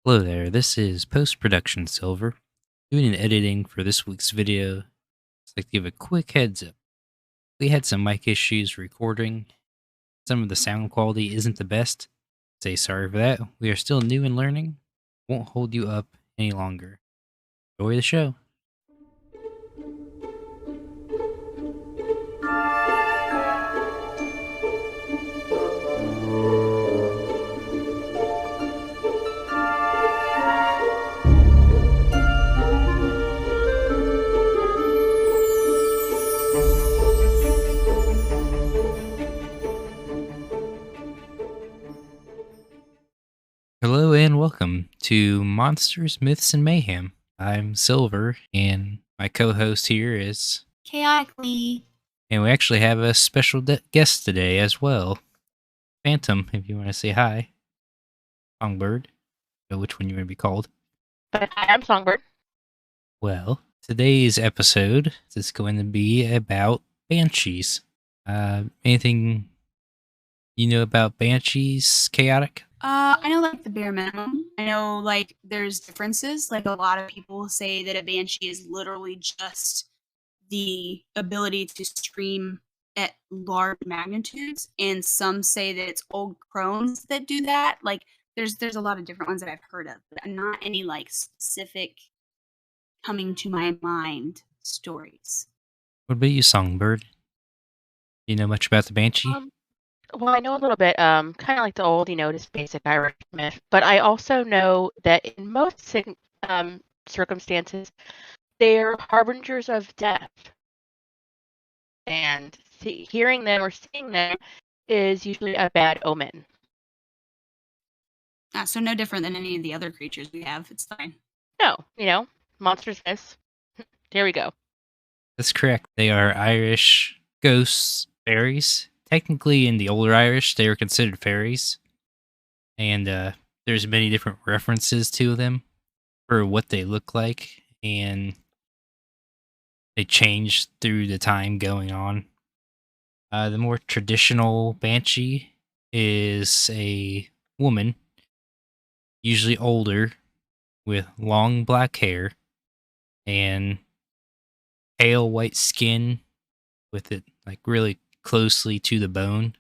Hello there, this is Post-Production Silver, doing an editing for this week's video. Just like to give a quick heads up. We had some mic issues recording. Some of the sound quality isn't the best. Say sorry for that. We are still new and learning. Won't hold you up any longer. Enjoy the show. Hello and welcome to Monsters, Myths, and Mayhem. I'm Silver, and my co-host here is... Chaotically. And we actually have a special guest today as well. Phantom, if you want to say hi. Songbird. Know which one you want to be called. But hi, I'm Songbird. Well, today's episode is going to be about banshees. Anything you know about banshees, Chaotic? I know like the bare minimum. I know like there's differences. Like a lot of people say that a banshee is literally just the ability to scream at large magnitudes, and some say that it's old crones that do that. Like there's a lot of different ones that I've heard of, but not any like specific coming to my mind stories. What about you, Songbird? Do you know much about the banshee? Well, I know a little bit, kind of like the old, just basic Irish myth. But I also know that in most circumstances, they're harbingers of death. And hearing them or seeing them is usually a bad omen. So no different than any of the other creatures we have. It's fine. No, monsters myths. There we go. That's correct. They are Irish ghosts, fairies. Technically, in the older Irish, they were considered fairies. And there's many different references to them for what they look like. And they changed through the time going on. The more traditional banshee is a woman, usually older, with long black hair and pale white skin with it like really closely to the bone.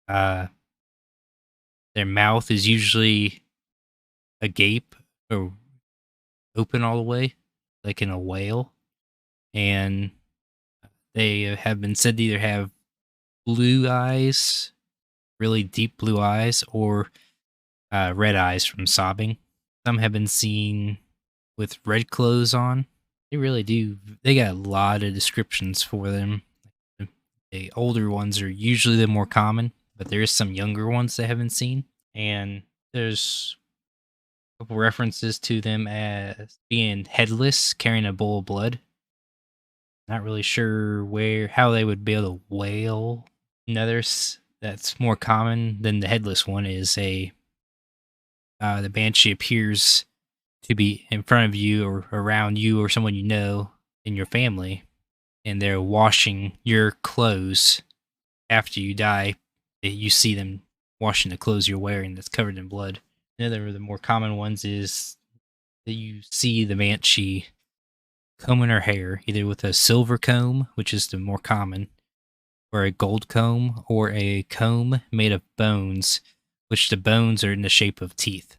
Their mouth is usually agape or open all the way, like in a whale. And they have been said to either have blue eyes, really deep blue eyes, or red eyes from sobbing. Some have been seen with red clothes on. They really do. They got a lot of descriptions for them. The older ones are usually the more common, but there is some younger ones that have been seen. And there's a couple references to them as being headless, carrying a bowl of blood. Not really sure how they would be able to wail. Another that's more common than the headless one is the banshee appears to be in front of you or around you or someone you know in your family, and they're washing your clothes after you die. You see them washing the clothes you're wearing that's covered in blood. Another of the more common ones is that you see the banshee combing her hair, either with a silver comb, which is the more common, or a gold comb, or a comb made of bones, which the bones are in the shape of teeth.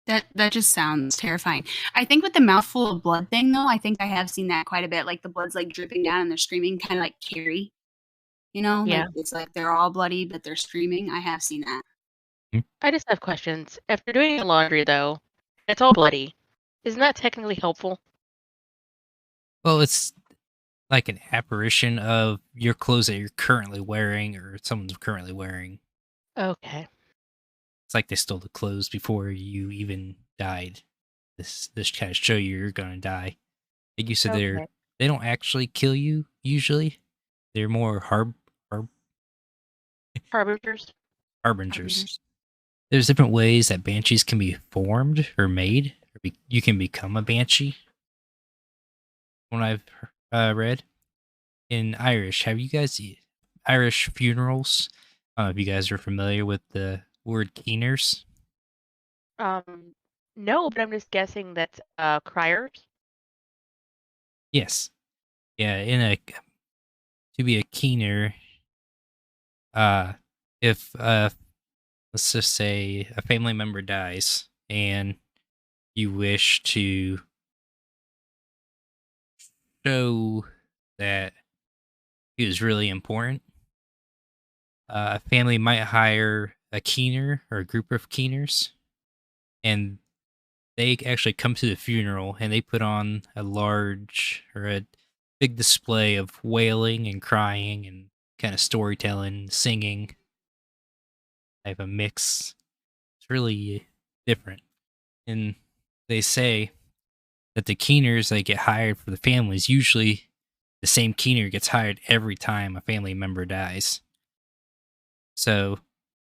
That just sounds terrifying. I think with the mouthful of blood thing, though, I think I have seen that quite a bit. Like the blood's like dripping down and they're screaming, kind of like Carrie. Yeah. Like it's like they're all bloody, but they're screaming. I have seen that. I just have questions. If you're doing your laundry, though, and it's all bloody, isn't that technically helpful? Well, it's like an apparition of your clothes that you're currently wearing or someone's currently wearing. Okay. It's like they stole the clothes before you even died. This kind of show you're gonna die. Like you said, Okay. they don't actually kill you usually. They're more Harbingers. harbingers. There's different ways that banshees can be formed or made. You can become a banshee. When I've read in Irish, have you guys Irish funerals? I don't know if you guys are familiar with the word keeners. No, but I'm just guessing that's criers. Yes. Yeah, to be a keener, uh, if let's just say a family member dies and you wish to show that he was really important, a family might hire a keener or a group of keeners, and they actually come to the funeral and they put on a large or a big display of wailing and crying and kind of storytelling, singing, type of mix. It's really different. And they say that the keeners that get hired for the families, usually the same keener gets hired every time a family member dies. So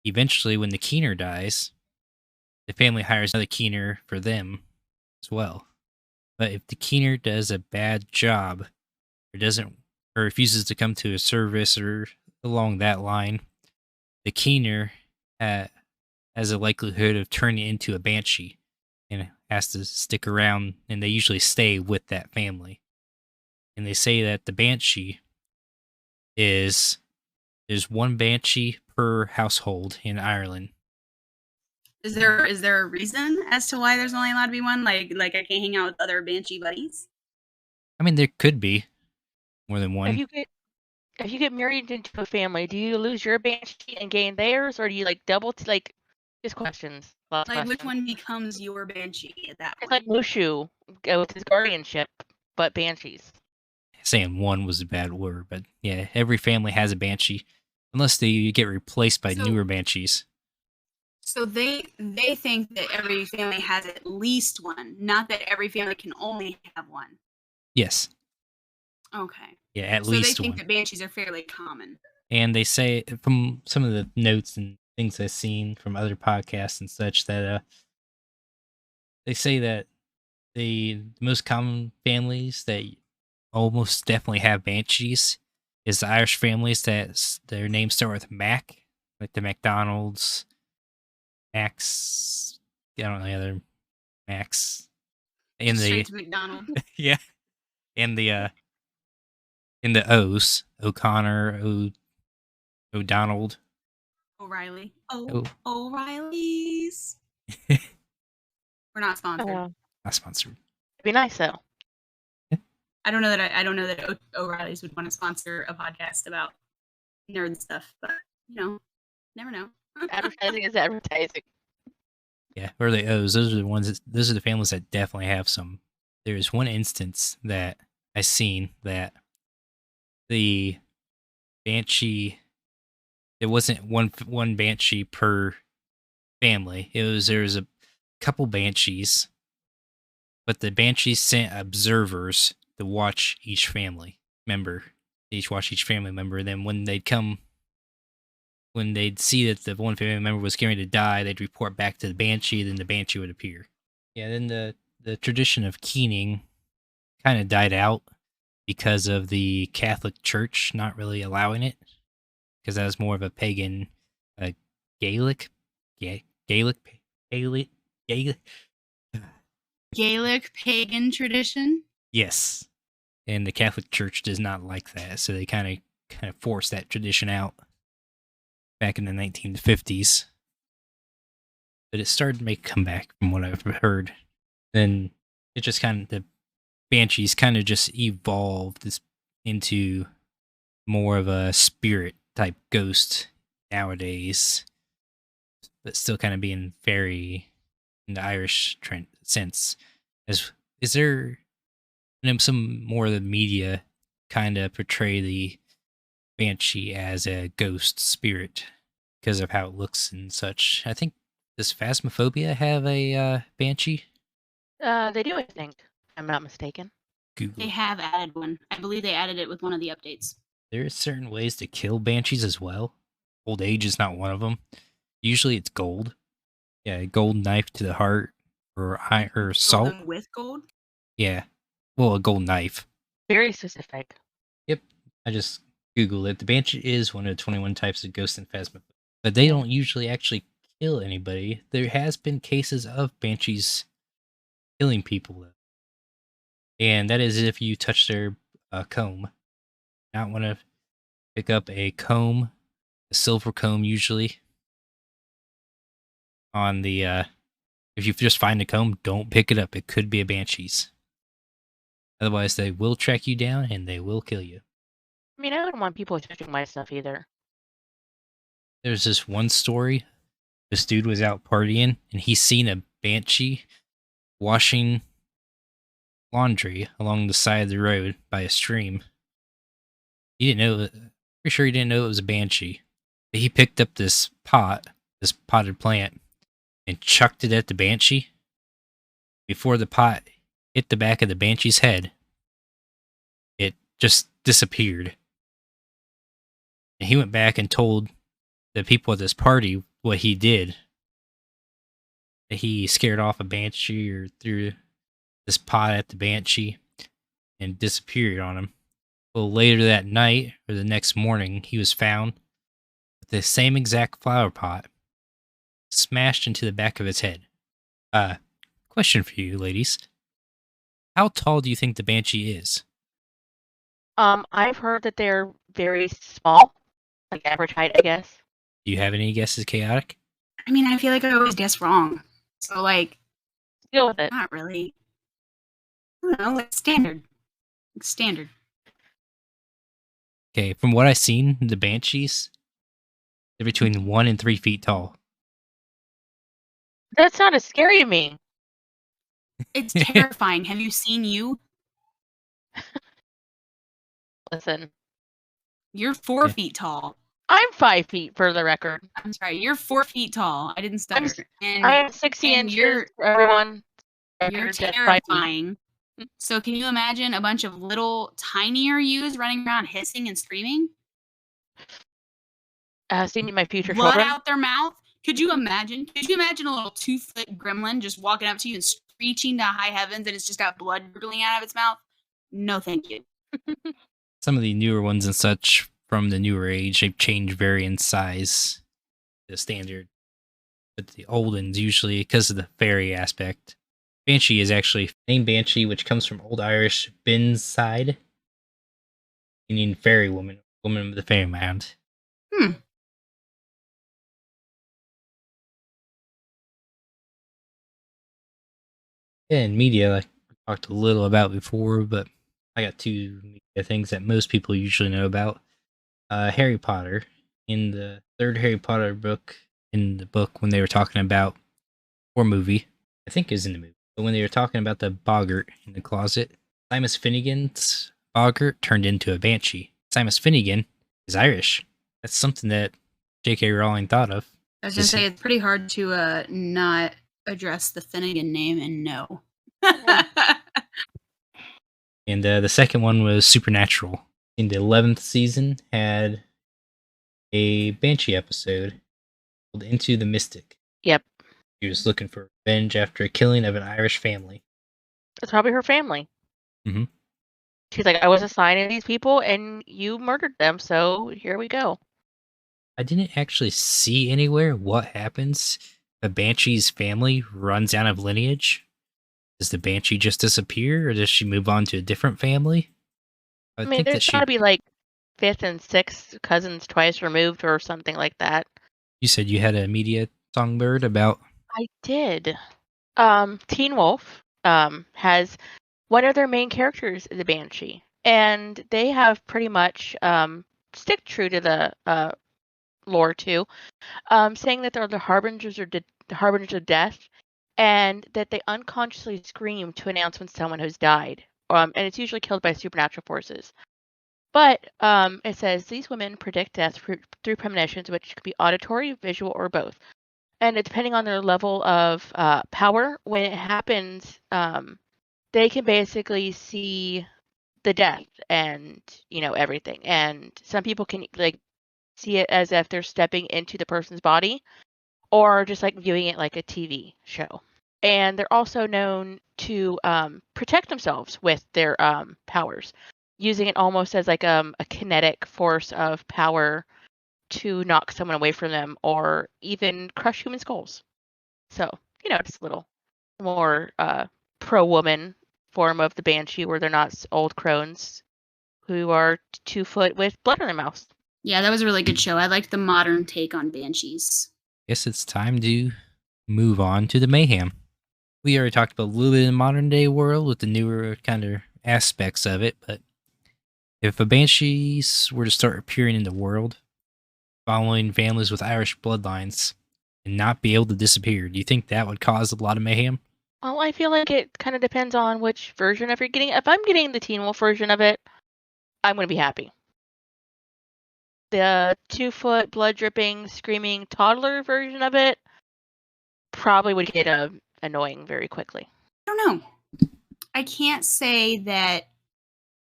eventually, when the keener dies, the family hires another keener for them as well. But if the keener does a bad job or doesn't or refuses to come to a service or along that line, the keener uh, has a likelihood of turning into a banshee and has to stick around, and they usually stay with that family. And they say that the banshee is there's one banshee per household in Ireland. Is there a reason as to why there's only allowed to be one? Like I can't hang out with other banshee buddies? I mean, there could be more than If one. you get married into a family, do you lose your banshee and gain theirs, or do you like double like just questions? Lots of Like which questions. one becomes your banshee at that It's point? like Mushu with his guardianship, but banshees. Saying one was a bad word, but yeah, every family has a banshee, unless they get replaced by So newer banshees. so they think that every family has at least one, not that every family can only have one. Yes, Okay. yeah, at So they least think one. that banshees are fairly common. And they say from some of the notes and things I've seen from other podcasts and such that they say that the most common families that almost definitely have banshees is the Irish families that their names start with Mac, like the McDonald's, Max. I don't know the other Max. In Just straight the to McDonald. yeah, in the O's, O'Connor, O'Donald. O'Reilly. Oh, Oh, O'Reilly's. We're not sponsored. not sponsored. It'd be nice though. I don't know that O'Reilly's would want to sponsor a podcast about nerd stuff, but never know. Advertising is advertising. Yeah, or the O's. Those are the ones. Those are the families that definitely have some. There is one instance that I seen that the banshee. It wasn't one banshee per family. There was a couple banshees, but the banshees sent observers to watch each family member. They each watch each family member. And then when they'd see that the one family member was going to die, they'd report back to the banshee. Then the banshee would appear. Yeah. Then the tradition of keening kind of died out because of the Catholic Church not really allowing it, because that was more of a pagan, uh, Gaelic, Gaelic, Gaelic, Gaelic. Gaelic pagan tradition. Yes, and the Catholic Church does not like that, so they kind of forced that tradition out back in the 1950s. But it started to make a comeback, from what I've heard. Then it just the banshees kind of just evolved into more of a spirit type ghost nowadays, but still kind of being fairy in the Irish sense. Is there some more of the media kind of portray the banshee as a ghost spirit because of how it looks and such? I think does Phasmophobia have a banshee? They do, I think. If I'm not mistaken. Google. They have added one. I believe they added it with one of the updates. There are certain ways to kill banshees as well. Old age is not one of them. Usually it's gold. Yeah, a gold knife to the heart or Kill salt. them with gold. Yeah. Well, a gold knife. Very specific. Yep. I just Googled it. The banshee is one of the 21 types of ghosts in Phasmophobia. But they don't usually actually kill anybody. There has been cases of banshees killing people, though. And that is if you touch their comb. Not want to pick up a comb, a silver comb usually. On the if you just find a comb, don't pick it up. It could be a banshee's. Otherwise, they will track you down and they will kill you. I mean, I wouldn't want people touching my stuff either. There's this one story. This dude was out partying and he seen a banshee washing laundry along the side of the road by a stream. He didn't know. Pretty sure he didn't know it was a banshee. But he picked up this potted plant, and chucked it at the banshee. Before the pot hit the back of the banshee's head, it just disappeared. And he went back and told the people at this party what he did. That he scared off a banshee or threw this pot at the banshee and disappeared on him. Well, later that night or the next morning, he was found with the same exact flower pot smashed into the back of his head. Question for you, ladies. How tall do you think the banshee is? I've heard that they're very small, like average height, I guess. Do you have any guesses, Chaotic? I mean, I feel like I always guess wrong. So, like, Deal with it. not really. I don't know, like standard. Like standard. Okay, from what I've seen, the banshees, they're between 1 and 3 feet tall. That's not as scary to me. It's terrifying. Have you seen you? Listen, You're 4 Yeah. feet tall. I'm 5 feet for the record. I'm sorry, you're 4 feet tall. I didn't stutter. And I am 60 and inches you're- for everyone. you're Record, that's 5 feet. terrifying. So can you imagine a bunch of little, tinier yous running around hissing and screaming? Seeing my future Blood children. out their mouth? Could you imagine? Could you imagine a little 2-foot gremlin just walking up to you and screeching to high heavens and it's just got blood dribbling out of its mouth? No, thank you. Some of the newer ones and such from the newer age, they've changed very in size, the standard. But the old ones, usually, because of the fairy aspect. Banshee is actually named Banshee, which comes from Old Irish bin's side, meaning fairy woman, woman of the fairyland. And media, like we talked a little about before, but I got 2 media things that most people usually know about. Harry Potter. In the 3rd Harry Potter book, in the book when they were talking about, or movie, I think is in the movie, but when they were talking about the boggart in the closet, Simus Finnegan's boggart turned into a banshee. Simus Finnegan is Irish. That's something that J.K. Rowling thought of. I was gonna Is say he- it's pretty hard to not address the Finnegan name and no. And the second one was Supernatural. In the 11th season, had a Banshee episode called Into the Mystic. Yep. She was looking for revenge after a killing of an Irish family. It's probably her family. Mhm. She's like, I was assigning these people and you murdered them, so here we go. I didn't actually see anywhere what happens if a Banshee's family runs out of lineage. Does the Banshee just disappear, or does she move on to a different family? I mean, there's got to be like 5th and 6th cousins twice removed or something like that. You said you had a media songbird about. I did. Teen Wolf has one of their main characters is a Banshee, and they have pretty much stick true to the lore too, saying that they're the harbingers of death, and that they unconsciously scream to announce when someone has died. And it's usually killed by supernatural forces. But it says these women predict death through premonitions, which could be auditory, visual, or both. And depending on their level of power, when it happens, they can basically see the death and everything. And some people can like see it as if they're stepping into the person's body, or just like viewing it like a TV show. And they're also known to protect themselves with their powers, using it almost as like a kinetic force of power to knock someone away from them or even crush human skulls. So, just a little more pro-woman form of the Banshee where they're not old crones who are 2 foot with blood in their mouths. Yeah, that was a really good show. I liked the modern take on banshees. Guess it's time to move on to the mayhem. We already talked about a little bit in the modern day world with the newer kind of aspects of it, but if a banshees were to start appearing in the world, following families with Irish bloodlines, and not be able to disappear, do you think that would cause a lot of mayhem? Well, I feel like it kind of depends on which version of you're getting. If I'm getting the Teen Wolf version of it, I'm going to be happy. The 2 foot blood dripping, screaming toddler version of it probably would get annoying very quickly. I don't know. I can't say that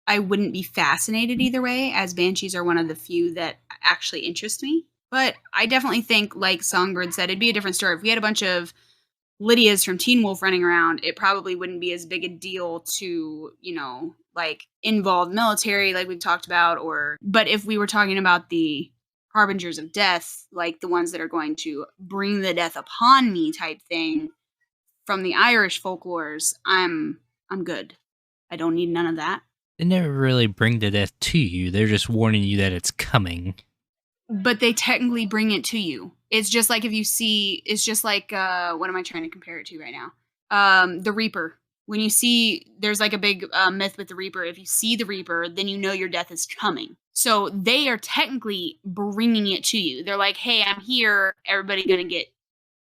I wouldn't be fascinated either way, as banshees are one of the few that actually interest me. But I definitely think, like Songbird said, it'd be a different story. If we had a bunch of Lydia's from Teen Wolf running around, it probably wouldn't be as big a deal to, like involve military like we've talked about, but if we were talking about the harbingers of death, like the ones that are going to bring the death upon me type thing from the Irish folklores, I'm good. I don't need none of that. They never really bring the death to you. They're just warning you that it's coming. But they technically bring it to you. It's just like it's just like, what am I trying to compare it to right now? The Reaper. When you see, there's like a big myth with the Reaper. If you see the Reaper, then you know your death is coming. So they are technically bringing it to you. They're like, hey, I'm here. Everybody gonna get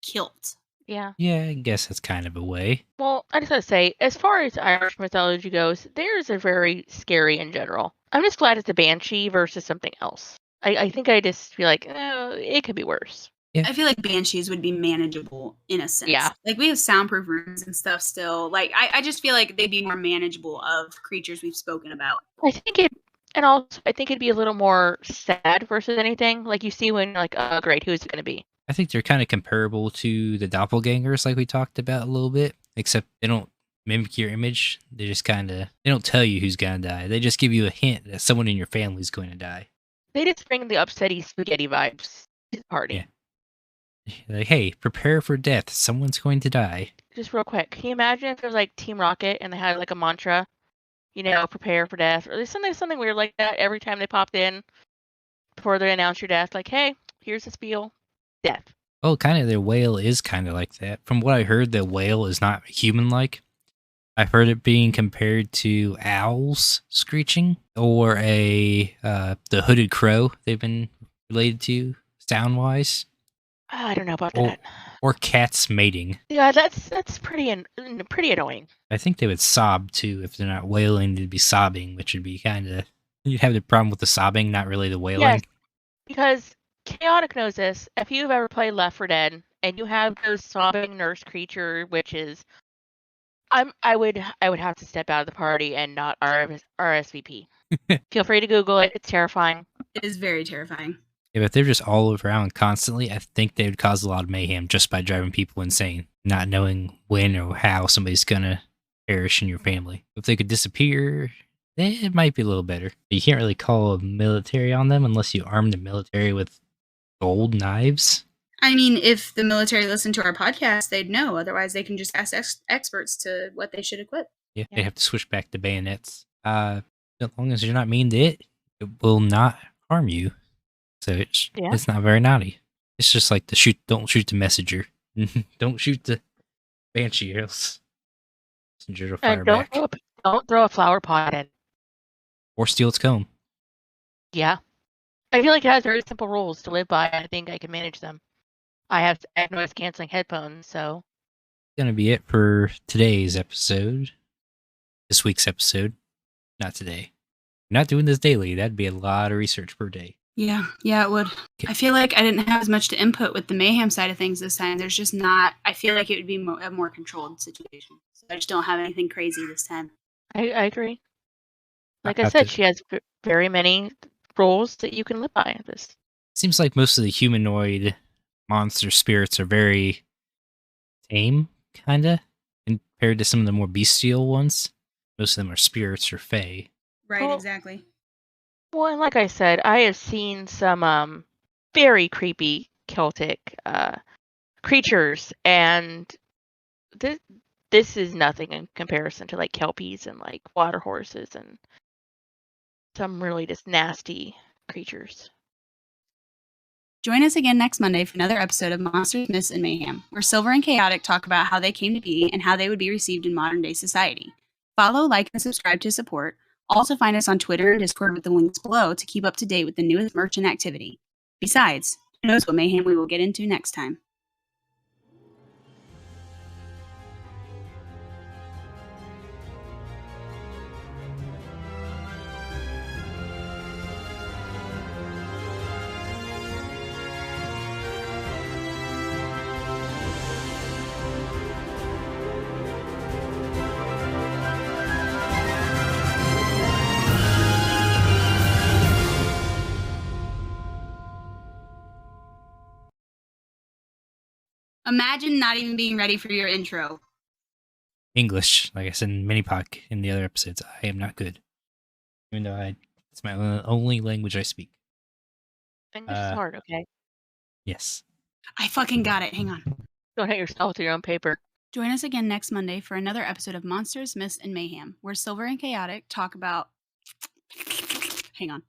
killed. Yeah. Yeah, I guess that's kind of a way. Well, I just gotta say, as far as Irish mythology goes, theirs are very scary in general. I'm just glad it's a banshee versus something else. I think I just feel like it could be worse. Yeah. I feel like banshees would be manageable in a sense. Yeah. Like we have soundproof rooms and stuff still. Like I just feel like they'd be more manageable of creatures we've spoken about. I think it'd be a little more sad versus anything. Like you see when you're like, oh great, who's it gonna be? I think they're kind of comparable to the doppelgangers like we talked about a little bit, except they don't mimic your image. They just they don't tell you who's gonna die. They just give you a hint that someone in your family is going to die. They just bring the upsetty spaghetti vibes to the party. Yeah. Like, hey, prepare for death. Someone's going to die. Just real quick, can you imagine if there was like Team Rocket and they had like a mantra, prepare for death, or there's something weird like that every time they popped in before they announce your death, like, hey, here's the spiel, death. Well, kind of their wail is kind of like that. From what I heard, the wail is not human-like. I've heard it being compared to owls screeching or the hooded crow they've been related to sound-wise. I don't know about that. Or cats mating. Yeah, that's pretty annoying. I think they would sob too if they're not wailing. They'd be sobbing, which would be kind of you'd have the problem with the sobbing, not really the wailing. Yes, because Chaotic knows this. If you've ever played Left 4 Dead and you have those sobbing nurse creature witches, I would have to step out of the party and not RSVP. Feel free to Google it. It's terrifying. It is very terrifying. Yeah, but if they're just all around constantly, I think they would cause a lot of mayhem just by driving people insane, not knowing when or how somebody's gonna perish in your family. If they could disappear, then it might be a little better. You can't really call a military on them unless you arm the military with gold knives. I mean, if the military listened to our podcast, they'd know. Otherwise, they can just ask experts to what they should equip. Yeah, they have to switch back to bayonets. As long as you're not mean to it, it will not harm you. So it's not very naughty. It's just like don't shoot the messenger. Don't shoot the banshee, or else messenger will fire back. Don't throw a flower pot in. Or steal its comb. Yeah. I feel like it has very simple rules to live by, and I think I can manage them. I have noise canceling headphones, so. That's gonna be it for today's episode. This week's episode. Not today. We're not doing this daily. That'd be a lot of research per day. Yeah, it would. Okay. I feel like I didn't have as much to input with the mayhem side of things this time. There's just not. I feel like it would be a more controlled situation. So I just don't have anything crazy this time. I agree. Like I said, she has very many rules that you can live by. This seems like most of the humanoid monster spirits are very tame, kinda, compared to some of the more bestial ones. Most of them are spirits or fae. Right, exactly. Well, and like I said, I have seen some very creepy Celtic creatures, and this is nothing in comparison to like kelpies and like water horses and some really just nasty creatures. Join us again next Monday for another episode of Monsters, Myths, and Mayhem, where Silver and Chaotic talk about how they came to be and how they would be received in modern day society. Follow, like, and subscribe to support. Also find us on Twitter and Discord with the links below to keep up to date with the newest merch and activity. Besides, who knows what mayhem we will get into next time. Imagine not even being ready for your intro. English, like I said in Minipoc in the other episodes, I am not good. Even though it's my only language I speak. And you're smart, okay? Yes. I fucking got it. Hang on. Don't hate yourself to your own paper. Join us again next Monday for another episode of Monsters, Myths, and Mayhem, where Silver and Chaotic talk about... Hang on.